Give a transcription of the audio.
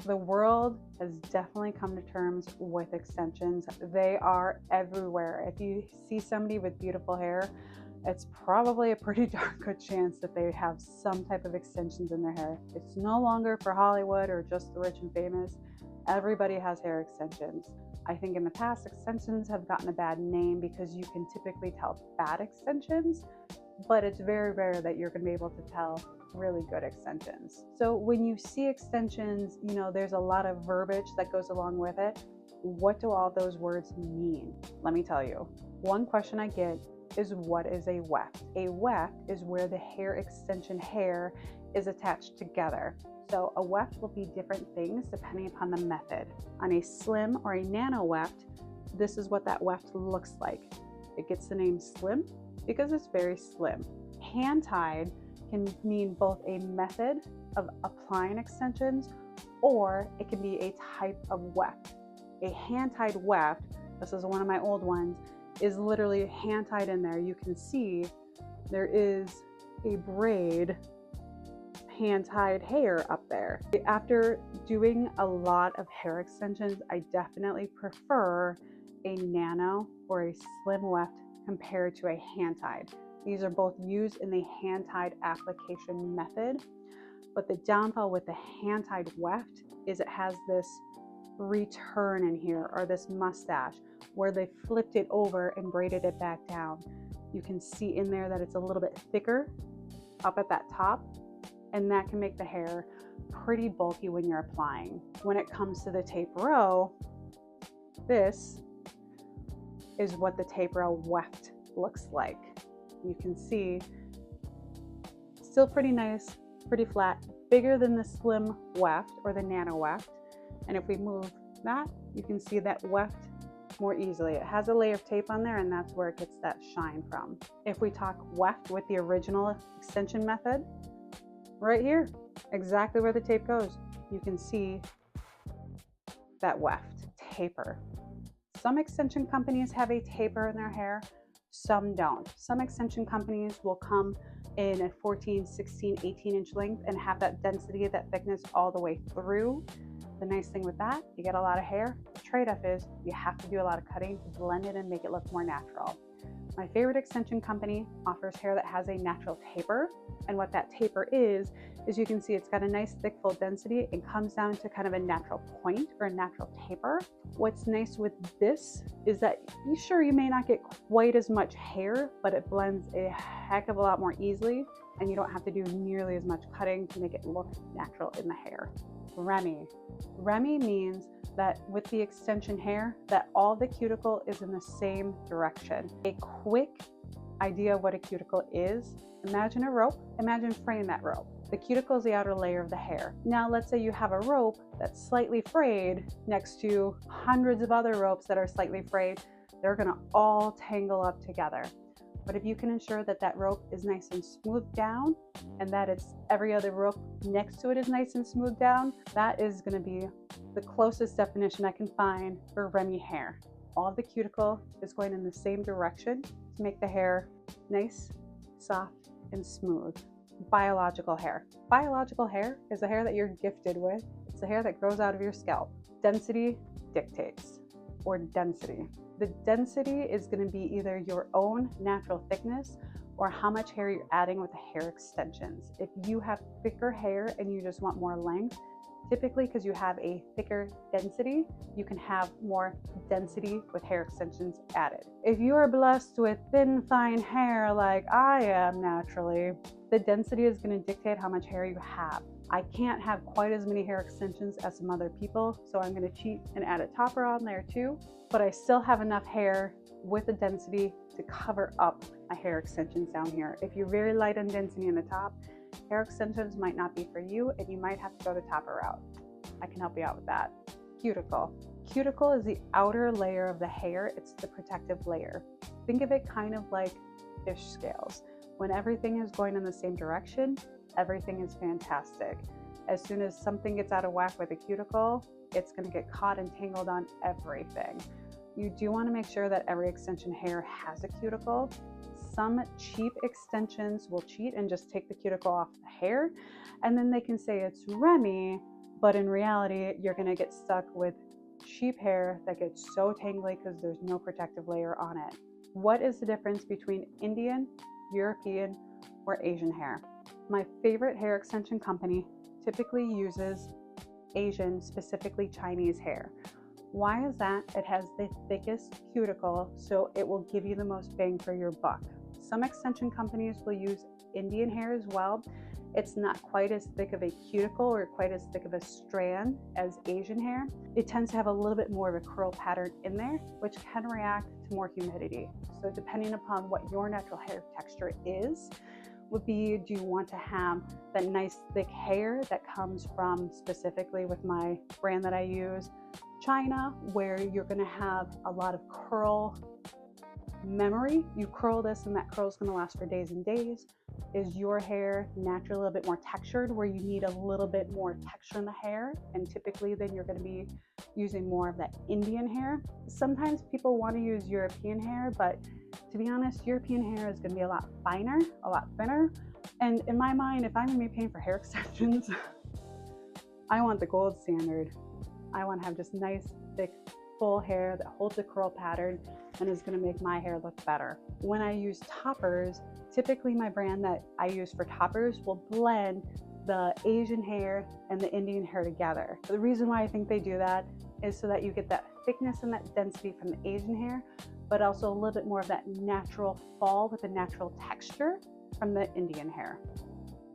The world has definitely come to terms with extensions. They are everywhere. If you see somebody with beautiful hair, it's probably a pretty darn good chance that they have some type of extensions in their hair. It's no longer for Hollywood or just the rich and famous. Everybody has hair extensions. I think in the past, extensions have gotten a bad name because you can typically tell bad extensions, but it's very rare that you're going to be able to tell really good extensions. So when you see extensions, there's a lot of verbiage that goes along with it. What do all those words mean? Let me tell you. One question I get is, what is a weft? A weft is where the hair extension hair is attached together. So a weft will be different things depending upon the method. On a slim or a nano weft, this is what that weft looks like. It gets the name slim because it's very slim. Hand-tied can mean both a method of applying extensions, or it can be a type of weft. A hand-tied weft, this is one of my old ones, is literally hand-tied in there. You can see there is a braid hand-tied hair up there. After doing a lot of hair extensions, I definitely prefer a nano or a slim weft compared to a hand-tied. These are both used in the hand-tied application method, but the downfall with the hand-tied weft is it has this return in here, or this mustache, where they flipped it over and braided it back down. You can see in there that it's a little bit thicker up at that top, and that can make the hair pretty bulky when you're applying. When it comes to the tape row, this is what the tape row weft looks like. You can see still pretty nice, pretty flat, bigger than the slim weft or the nano weft. And if we move that, you can see that weft more easily. It has a layer of tape on there, and that's where it gets that shine from. If we talk weft with the original extension method, right here, exactly where the tape goes, you can see that weft taper. Some extension companies have a taper in their hair, some don't. Some extension companies will come in a 14, 16, 18-inch length and have that density, that thickness all the way through. The nice thing with that, you get a lot of hair. The trade-off is you have to do a lot of cutting to blend it and make it look more natural. My favorite extension company offers hair that has a natural taper, and what that taper is you can see it's got a nice thick full density and comes down to kind of a natural point or a natural taper. What's nice with this is that you may not get quite as much hair, but it blends a heck of a lot more easily, and you don't have to do nearly as much cutting to make it look natural in the hair. Remy. Remy means that with the extension hair, that all the cuticle is in the same direction. A quick idea of what a cuticle is: imagine a rope, imagine fraying that rope. The cuticle is the outer layer of the hair. Now let's say you have a rope that's slightly frayed next to hundreds of other ropes that are slightly frayed. They're gonna all tangle up together. But if you can ensure that that rope is nice and smoothed down, and that it's every other rope next to it is nice and smoothed down, that is going to be the closest definition I can find for Remy hair. All the cuticle is going in the same direction to make the hair nice, soft, and smooth. Biological hair. Biological hair is the hair that you're gifted with. It's the hair that grows out of your scalp. Density dictates, or density. The density is going to be either your own natural thickness or how much hair you're adding with the hair extensions. If you have thicker hair and you just want more length, typically because you have a thicker density, you can have more density with hair extensions added. If you are blessed with thin, fine hair like I am naturally, the density is going to dictate how much hair you have. I can't have quite as many hair extensions as some other people, so I'm going to cheat and add a topper on there too, but I still have enough hair with the density to cover up my hair extensions down here. If you're very light on density in the top, hair extensions might not be for you, and you might have to go the topper route. I can help you out with that. Cuticle. Cuticle is the outer layer of the hair. It's the protective layer. Think of it kind of like fish scales. When everything is going in the same direction, everything is fantastic. As soon as something gets out of whack with a cuticle, it's going to get caught and tangled on everything. You do want to make sure that every extension hair has a cuticle. Some cheap extensions will cheat and just take the cuticle off the hair, and then they can say it's Remy, But in reality, you're going to get stuck with cheap hair that gets so tangly because there's no protective layer on it. What is the difference between Indian, European, or Asian hair? My favorite hair extension company typically uses Asian, specifically Chinese hair. Why is that? It has the thickest cuticle, so it will give you the most bang for your buck. Some extension companies will use Indian hair as well. It's not quite as thick of a cuticle or quite as thick of a strand as Asian hair. It tends to have a little bit more of a curl pattern in there, which can react to more humidity. So depending upon what your natural hair texture is, would be, do you want to have that nice thick hair that comes from, specifically with my brand that I use, China, where you're going to have a lot of curl memory. You curl this and that curl is going to last for days and days. Is your hair naturally a little bit more textured, where you need a little bit more texture in the hair, and typically then you're going to be using more of that Indian hair. Sometimes people want to use European hair, but to be honest, European hair is going to be a lot finer, a lot thinner. And in my mind, if I'm going to be paying for hair extensions, I want the gold standard. I want to have just nice, thick, full hair that holds a curl pattern and is going to make my hair look better. When I use toppers, typically my brand that I use for toppers will blend the Asian hair and the Indian hair together. The reason why I think they do that is so that you get that thickness and that density from the Asian hair, but also a little bit more of that natural fall with a natural texture from the Indian hair.